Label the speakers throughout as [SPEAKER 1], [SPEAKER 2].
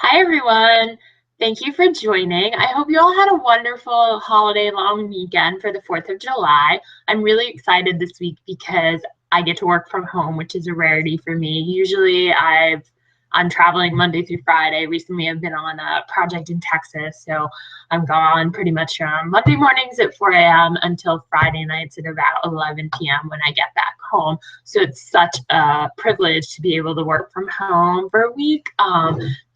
[SPEAKER 1] Hi, everyone. Thank you for joining. I hope you all had a wonderful holiday long weekend for the 4th of July. I'm really excited this week because I get to work from home, which is a rarity for me. Usually I'm traveling Monday through Friday. Recently I've been on a project in Texas, so I'm gone pretty much Monday mornings at 4 a.m. until Friday nights at about 11 p.m. when I get back home. So it's such a privilege to be able to work from home for a week.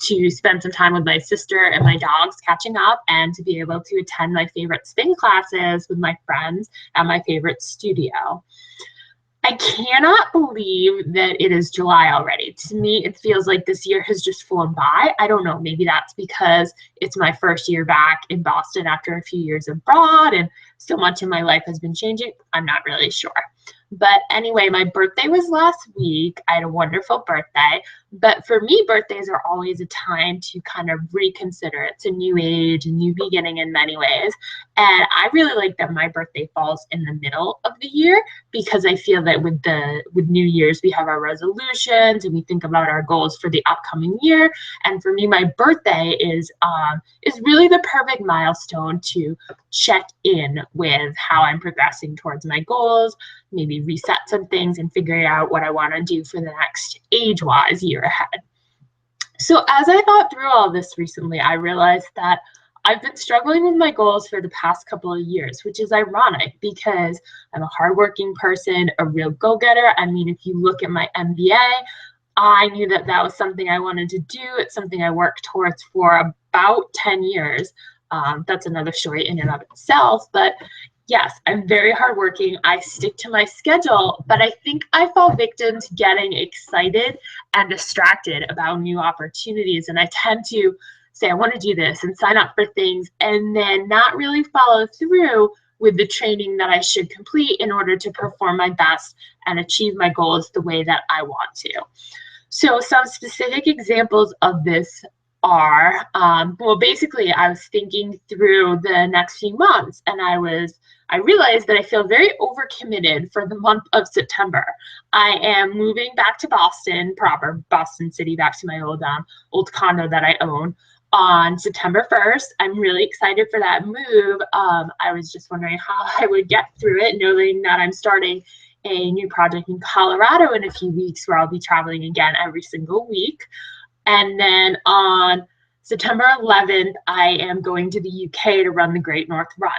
[SPEAKER 1] To spend some time with my sister and my dogs catching up and to be able to attend my favorite spin classes with my friends at my favorite studio. I cannot believe that it is July already. To me, it feels like this year has just flown by. I don't know, maybe that's because it's my first year back in Boston after a few years abroad and so much in my life has been changing. I'm not really sure. But anyway, my birthday was last week. I had a wonderful birthday. But for me, birthdays are always a time to kind of reconsider. It's a new age, a new beginning in many ways. And I really like that my birthday falls in the middle of the year because I feel that with New Year's we have our resolutions and we think about our goals for the upcoming year. And for me, my birthday is really the perfect milestone to check in with how I'm progressing towards my goals, maybe reset some things and figure out what I want to do for the next age-wise year ahead. So as I thought through all this recently, I realized that I've been struggling with my goals for the past couple of years, which is ironic because I'm a hardworking person, a real go-getter. I mean, if you look at my MBA, I knew that that was something I wanted to do. It's something I worked towards for about 10 years. That's another story in and of itself. But yes, I'm very hardworking. I stick to my schedule, but I think I fall victim to getting excited and distracted about new opportunities. And I tend to say, I want to do this and sign up for things and then not really follow through with the training that I should complete in order to perform my best and achieve my goals the way that I want to. So some specific examples of this are, well, basically I was thinking through the next few months and I realized that I feel very overcommitted for the month of September. I am moving back to Boston, proper Boston City, back to my old condo that I own on September 1st. I'm really excited for that move. I was just wondering how I would get through it, knowing that I'm starting a new project in Colorado in a few weeks where I'll be traveling again every single week. And then on September 11th, I am going to the UK to run the Great North Run.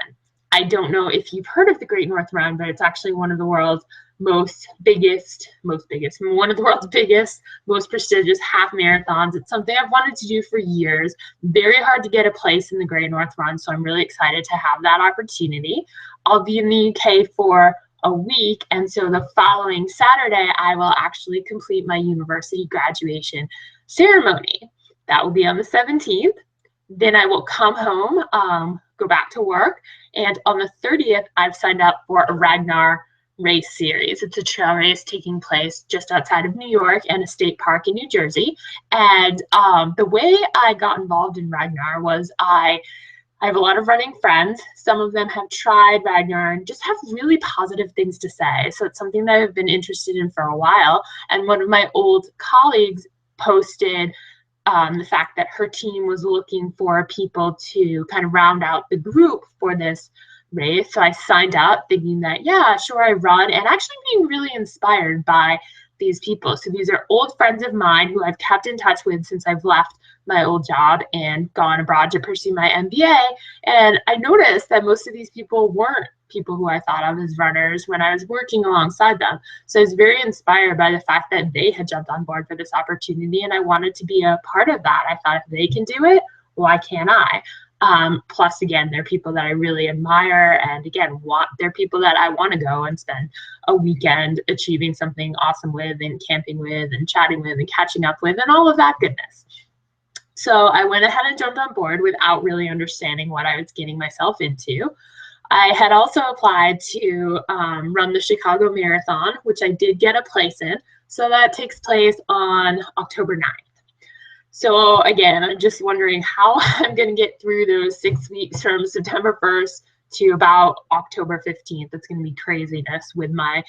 [SPEAKER 1] I don't know if you've heard of the Great North Run, but it's actually one of the world's one of the world's biggest, most prestigious half marathons. It's something I've wanted to do for years. Very hard to get a place in the Great North Run, so I'm really excited to have that opportunity. I'll be in the UK for a week, and so the following Saturday, I will actually complete my university graduation ceremony. That will be on the 17th. Then I will come home, go back to work, and on the 30th, I've signed up for a Ragnar race series. It's a trail race taking place just outside of New York and a state park in New Jersey. And the way I got involved in Ragnar was I have a lot of running friends. Some of them have tried Ragnar and just have really positive things to say. So it's something that I've been interested in for a while. And one of my old colleagues posted the fact that her team was looking for people to kind of round out the group for this race. So I signed up thinking that, yeah, sure, I run, and actually being really inspired by these people. So these are old friends of mine who I've kept in touch with since I've left my old job and gone abroad to pursue my MBA. And I noticed that most of these people weren't people who I thought of as runners when I was working alongside them. So I was very inspired by the fact that they had jumped on board for this opportunity, and I wanted to be a part of that. I thought if they can do it, why can't I? Plus, again, they're people that I really admire, and again, they're people that I want to go and spend a weekend achieving something awesome with, and camping with, and chatting with, and catching up with, and all of that goodness. So I went ahead and jumped on board without really understanding what I was getting myself into. I had also applied to run the Chicago Marathon, which I did get a place in. So that takes place on October 9th. So again, I'm just wondering how I'm going to get through those 6 weeks from September 1st to about October 15th. It's going to be craziness with my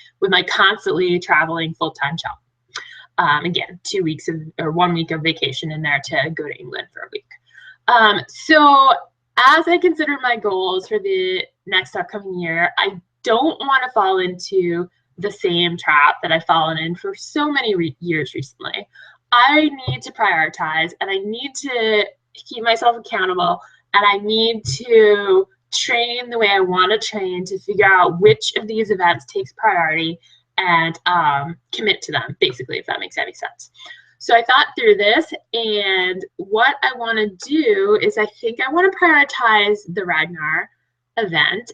[SPEAKER 1] constantly traveling full-time job. Again, 2 weeks or 1 week of vacation in there to go to England for a week. So as I consider my goals for the next upcoming year, I don't want to fall into the same trap that I've fallen in for so many years recently. I need to prioritize, and I need to keep myself accountable, and I need to train the way I want to train to figure out which of these events takes priority and commit to them, basically, if that makes any sense. So I thought through this, and what I want to do is I think I want to prioritize the Ragnar event.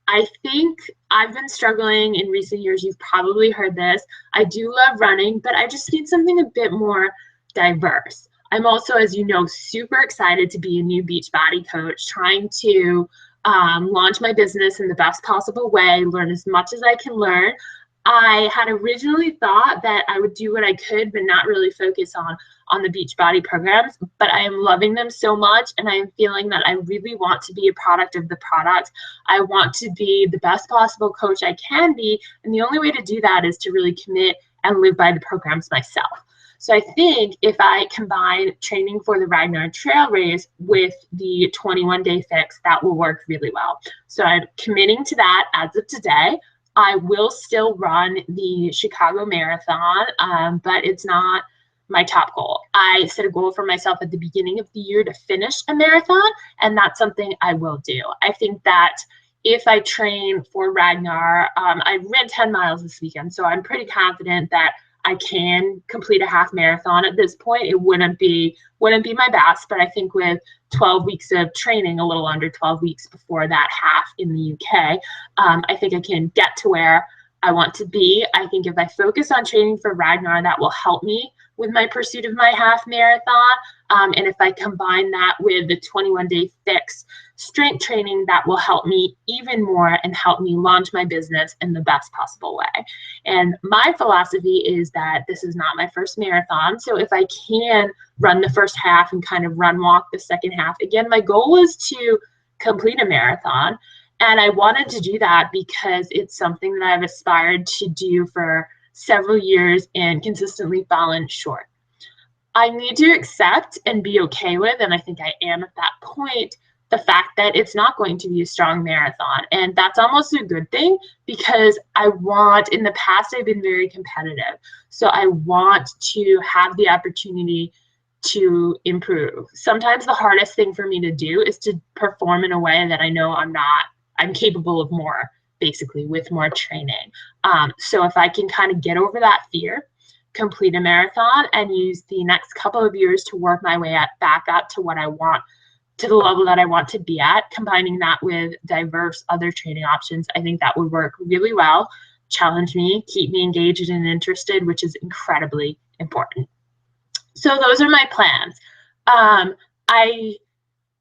[SPEAKER 1] I think I've been struggling in recent years. You've probably heard this. I do love running, but I just need something a bit more diverse. I'm also, as you know, super excited to be a new Beachbody coach, trying to launch my business in the best possible way, learn as much as I can learn. I had originally thought that I would do what I could, but not really focus on the Beachbody programs, but I am loving them so much, and I am feeling that I really want to be a product of the product. I want to be the best possible coach I can be, and the only way to do that is to really commit and live by the programs myself. So I think if I combine training for the Ragnar Trail Race with the 21-day fix, that will work really well. So I'm committing to that as of today. I will still run the Chicago Marathon, but it's not my top goal. I set a goal for myself at the beginning of the year to finish a marathon, and that's something I will do. I think that if I train for Ragnar, I ran 10 miles this weekend, so I'm pretty confident that I can complete a half marathon at this point. It wouldn't be my best, but I think with 12 weeks of training, a little under 12 weeks before that half in the UK, I think I can get to where I want to be. I think if I focus on training for Ragnar, that will help me with my pursuit of my half marathon. And if I combine that with the 21-day fix strength training, that will help me even more and help me launch my business in the best possible way. And my philosophy is that this is not my first marathon. So if I can run the first half and kind of run walk the second half, again, my goal is to complete a marathon. And I wanted to do that because it's something that I've aspired to do for several years and consistently fallen short. I need to accept and be okay with, and I think I am at that point, the fact that it's not going to be a strong marathon. And that's almost a good thing, because in the past, I've been very competitive. So I want to have the opportunity to improve. Sometimes the hardest thing for me to do is to perform in a way that I know I'm capable of more, basically, with more training. So if I can kind of get over that fear, complete a marathon, and use the next couple of years to work my way back up to what I want, to the level that I want to be at, combining that with diverse other training options, I think that would work really well, challenge me, keep me engaged and interested, which is incredibly important. So those are my plans.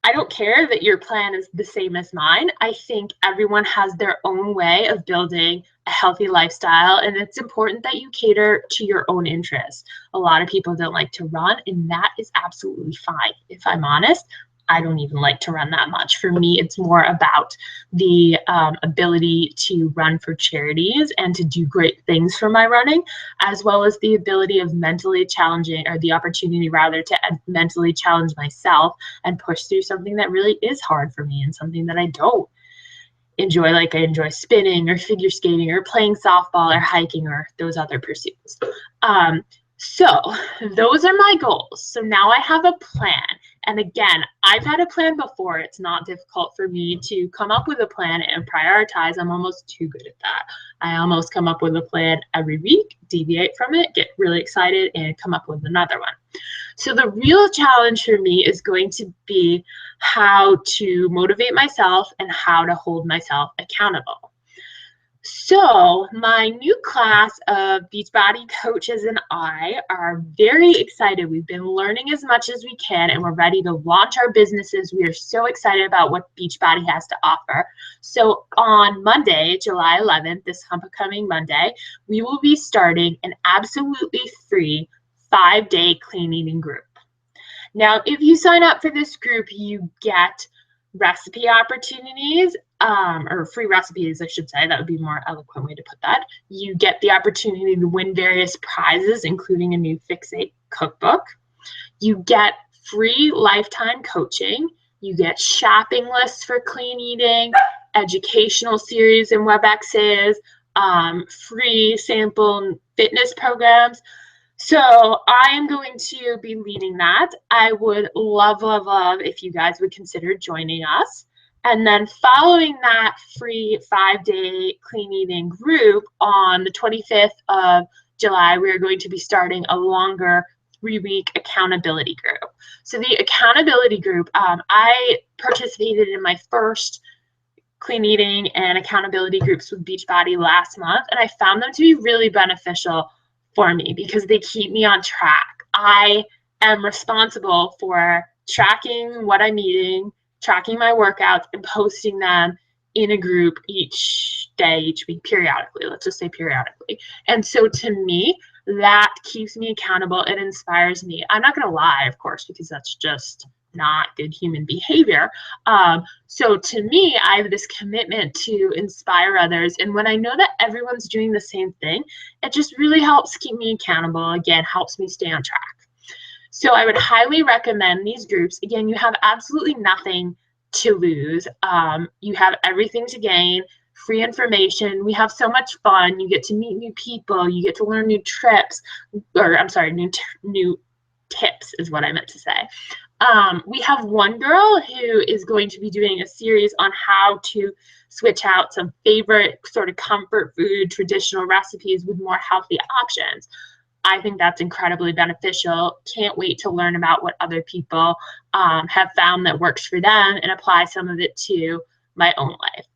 [SPEAKER 1] I don't care that your plan is the same as mine. I think everyone has their own way of building a healthy lifestyle, and it's important that you cater to your own interests. A lot of people don't like to run, and that is absolutely fine. If I'm honest, I don't even like to run that much. For me, it's more about the ability to run for charities and to do great things for my running, as well as the ability of mentally challenging, or the opportunity rather, to mentally challenge myself and push through something that really is hard for me and something that I don't enjoy, like I enjoy spinning or figure skating or playing softball or hiking or those other pursuits. So those are my goals. So now I have a plan. And again, I've had a plan before. It's not difficult for me to come up with a plan and prioritize. I'm almost too good at that. I almost come up with a plan every week, deviate from it, get really excited, and come up with another one. So the real challenge for me is going to be how to motivate myself and how to hold myself accountable. So my new class of Beachbody coaches and I are very excited. We've been learning as much as we can, and we're ready to launch our businesses. We are so excited about what Beachbody has to offer. So on Monday, July 11th, this upcoming Monday, we will be starting an absolutely free 5-day clean eating group. Now, if you sign up for this group, you get recipe opportunities, or free recipes, I should say. That would be a more eloquent way to put that. You get the opportunity to win various prizes, including a new Fix8 cookbook. You get free lifetime coaching. You get shopping lists for clean eating, educational series and WebExes, free sample fitness programs. So I am going to be leading that. I would love, love, love if you guys would consider joining us. And then following that free 5-day clean eating group on the 25th of July, we are going to be starting a longer 3-week accountability group. So the accountability group, I participated in my first clean eating and accountability groups with Beachbody last month, and I found them to be really beneficial for me because they keep me on track. I am responsible for tracking what I'm eating, tracking my workouts, and posting them in a group each day, each week, periodically. Let's just say periodically. And so to me, that keeps me accountable. It inspires me. I'm not going to lie, of course, because that's just not good human behavior. So to me, I have this commitment to inspire others. And when I know that everyone's doing the same thing, it just really helps keep me accountable. Again, helps me stay on track. So I would highly recommend these groups. Again, you have absolutely nothing to lose. You have everything to gain. Free information. We have so much fun. You get to meet new people. You get to learn new trips, or I'm sorry, new tips is what I meant to say. We have one girl who is going to be doing a series on how to switch out some favorite sort of comfort food, traditional recipes with more healthy options. I think that's incredibly beneficial. Can't wait to learn about what other people have found that works for them and apply some of it to my own life.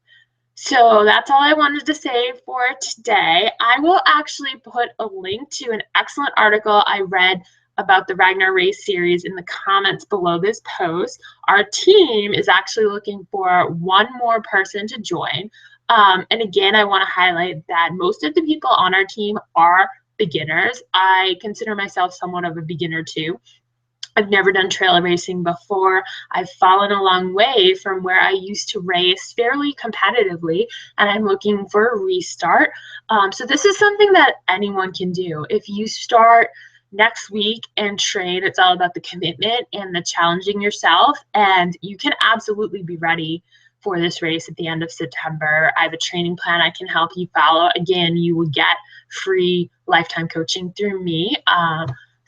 [SPEAKER 1] So that's all I wanted to say for today. I will actually put a link to an excellent article I read about the Ragnar Race series in the comments below this post. Our team is actually looking for one more person to join. And again, I want to highlight that most of the people on our team are beginners. I consider myself somewhat of a beginner too. I've never done trail racing before. I've fallen a long way from where I used to race fairly competitively, and I'm looking for a restart. So this is something that anyone can do. If you start next week and train, it's all about the commitment and the challenging yourself, and you can absolutely be ready for this race at the end of September. I have a training plan I can help you follow. Again, you will get free lifetime coaching through me.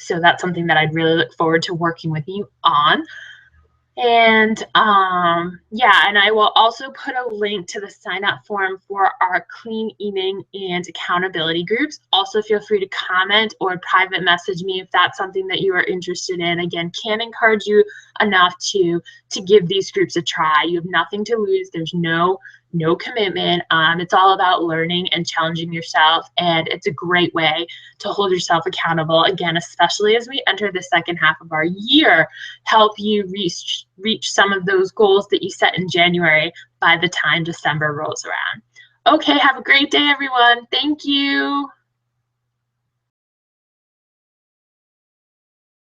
[SPEAKER 1] So that's something that I'd really look forward to working with you on. And yeah, and I will also put a link to the sign up form for our clean eating and accountability groups. Also feel free to comment or private message me if that's something that you are interested in. Again, can't encourage you enough to give these groups a try. You have nothing to lose. There's no commitment. It's all about learning and challenging yourself, and it's a great way to hold yourself accountable, again, especially as we enter the second half of our year, help you reach some of those goals that you set in January by the time December rolls around. Okay, have a great day, everyone. Thank you.